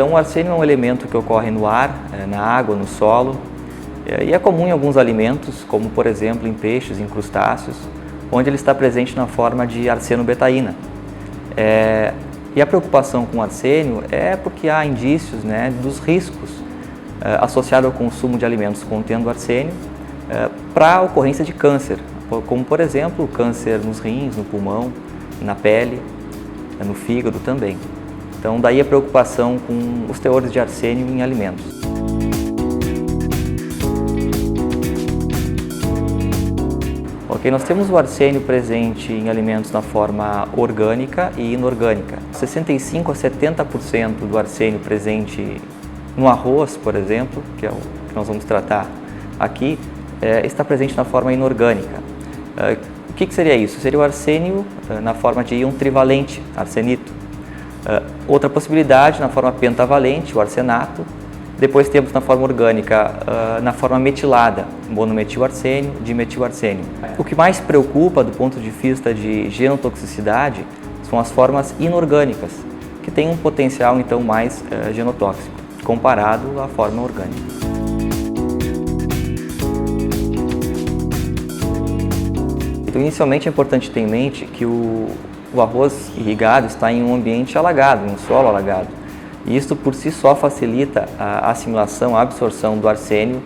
Então, o arsênio é um elemento que ocorre no ar, na água, no solo, e é comum em alguns alimentos, como por exemplo em peixes, em crustáceos, onde ele está presente na forma de arsenobetaína. E a preocupação com o arsênio é porque há indícios, dos riscos associados ao consumo de alimentos contendo arsênio para a ocorrência de câncer, como por exemplo o câncer nos rins, no pulmão, na pele, no fígado também. Então daí a preocupação com os teores de arsênio em alimentos. Ok, nós temos o arsênio presente em alimentos na forma orgânica e inorgânica. 65 a 70% do arsênio presente no arroz, por exemplo, que é o que nós vamos tratar aqui, está presente na forma inorgânica. O que seria isso? Seria o arsênio na forma de íon trivalente, arsenito. Outra possibilidade na forma pentavalente, o arsenato. Depois temos na forma orgânica, na forma metilada, monometilarsênio, dimetilarsênio. O que mais preocupa do ponto de vista de genotoxicidade são as formas inorgânicas, que têm um potencial então mais genotóxico, comparado à forma orgânica. Então, inicialmente é importante ter em mente que o arroz irrigado está em um ambiente alagado, em um solo alagado. E isso por si só facilita a assimilação, a absorção do arsênio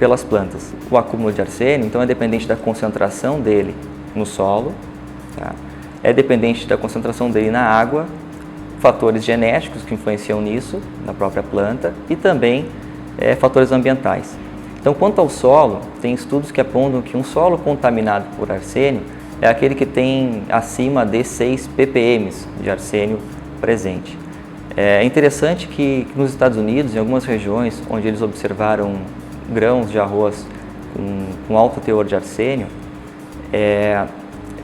pelas plantas. O acúmulo de arsênio, então, é dependente da concentração dele no solo, tá? É dependente da concentração dele na água, fatores genéticos que influenciam nisso, na própria planta, e também fatores ambientais. Então, quanto ao solo, tem estudos que apontam que um solo contaminado por arsênio é aquele que tem acima de 6 ppm de arsênio presente. É interessante que nos Estados Unidos, em algumas regiões onde eles observaram grãos de arroz com alto teor de arsênio,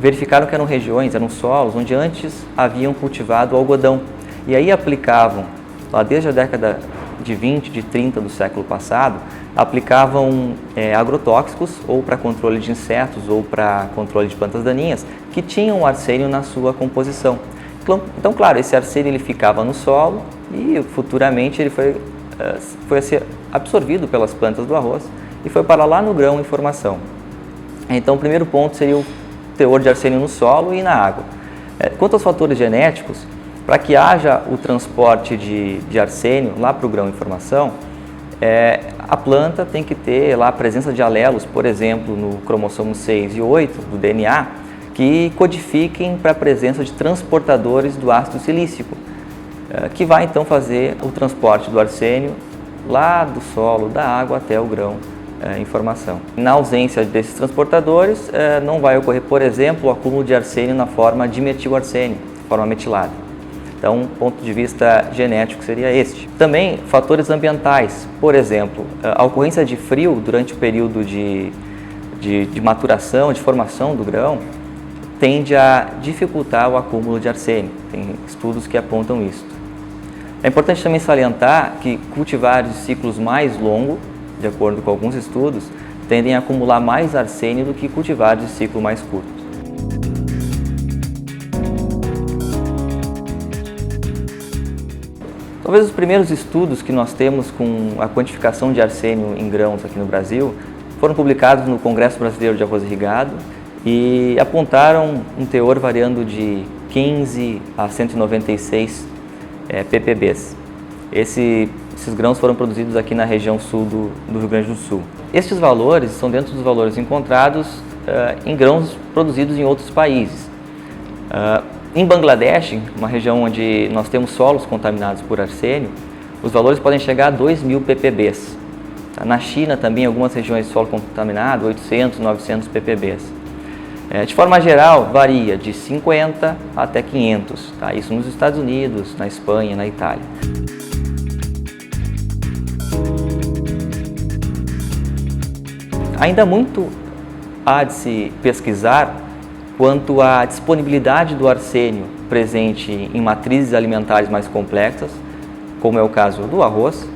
verificaram que eram solos onde antes haviam cultivado algodão. E aí aplicavam, lá desde a década de 20, de 30 do século passado, aplicavam agrotóxicos ou para controle de insetos ou para controle de plantas daninhas que tinham arsênio na sua composição. Então, claro, esse arsênio ele ficava no solo e futuramente ele foi a ser absorvido pelas plantas do arroz e foi para lá no grão em formação. Então, o primeiro ponto seria o teor de arsênio no solo e na água. Quanto aos fatores genéticos, para que haja o transporte de arsênio lá para o grão em formação, a planta tem que ter lá a presença de alelos, por exemplo, no cromossomo 6 e 8 do DNA, que codifiquem para a presença de transportadores do ácido silícico, que vai então fazer o transporte do arsênio lá do solo, da água até o grão em formação. Na ausência desses transportadores, não vai ocorrer, por exemplo, o acúmulo de arsênio na forma de metilarsênio, forma metilada. Então, ponto de vista genético seria este. Também fatores ambientais, por exemplo, a ocorrência de frio durante o período de maturação, de formação do grão, tende a dificultar o acúmulo de arsênio. Tem estudos que apontam isso. É importante também salientar que cultivares de ciclos mais longos, de acordo com alguns estudos, tendem a acumular mais arsênio do que cultivares de ciclo mais curto. Talvez os primeiros estudos que nós temos com a quantificação de arsênio em grãos aqui no Brasil foram publicados no Congresso Brasileiro de Arroz Irrigado e apontaram um teor variando de 15 a 196 ppbs. Esses grãos foram produzidos aqui na região sul do Rio Grande do Sul. Estes valores são dentro dos valores encontrados em grãos produzidos em outros países. Em Bangladesh, uma região onde nós temos solos contaminados por arsênio, os valores podem chegar a 2.000 ppbs. Na China também, algumas regiões de solo contaminado, 800, 900 ppbs. De forma geral, varia de 50 até 500, tá? Isso nos Estados Unidos, na Espanha, na Itália. Ainda muito há de se pesquisar quanto à disponibilidade do arsênio presente em matrizes alimentares mais complexas, como é o caso do arroz,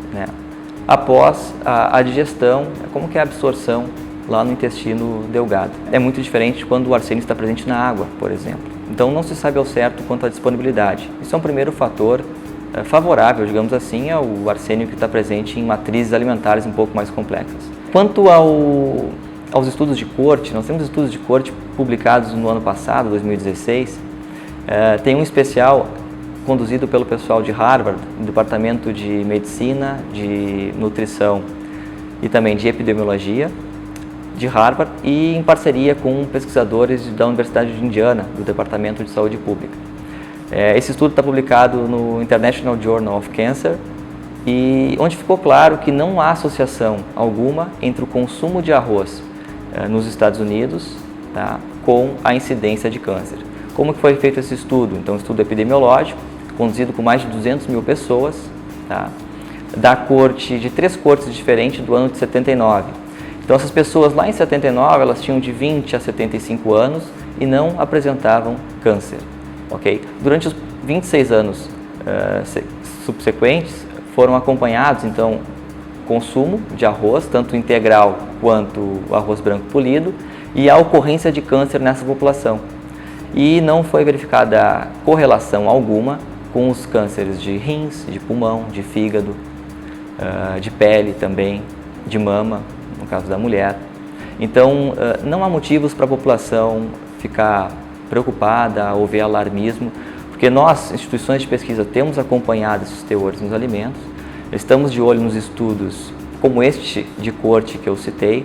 após a digestão, como que é a absorção lá no intestino delgado. É muito diferente quando o arsênio está presente na água, por exemplo. Então não se sabe ao certo quanto à disponibilidade. Isso é um primeiro fator favorável, digamos assim, ao arsênio que está presente em matrizes alimentares um pouco mais complexas. Quanto aos estudos de corte, nós temos estudos de corte publicados no ano passado, 2016, tem um especial conduzido pelo pessoal de Harvard, do Departamento de Medicina, de Nutrição e também de Epidemiologia, de Harvard, e em parceria com pesquisadores da Universidade de Indiana, do Departamento de Saúde Pública. Esse estudo está publicado no International Journal of Cancer, e onde ficou claro que não há associação alguma entre o consumo de arroz nos Estados Unidos, tá, com a incidência de câncer. Como que foi feito esse estudo? Então, um estudo epidemiológico, conduzido com mais de 200 mil pessoas, tá, de 3 cortes diferentes do ano de 79. Então, essas pessoas lá em 79, elas tinham de 20 a 75 anos e não apresentavam câncer. Okay? Durante os 26 anos subsequentes, foram acompanhados, então, consumo de arroz, tanto integral quanto o arroz branco polido, e a ocorrência de câncer nessa população. E não foi verificada correlação alguma com os cânceres de rins, de pulmão, de fígado, de pele também, de mama, no caso da mulher. Então, não há motivos para a população ficar preocupada ou ver alarmismo, porque nós, instituições de pesquisa, temos acompanhado esses teores nos alimentos, estamos de olho nos estudos como este de corte que eu citei,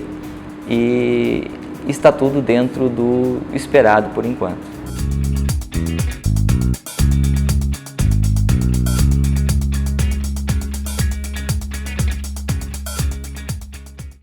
e está tudo dentro do esperado por enquanto.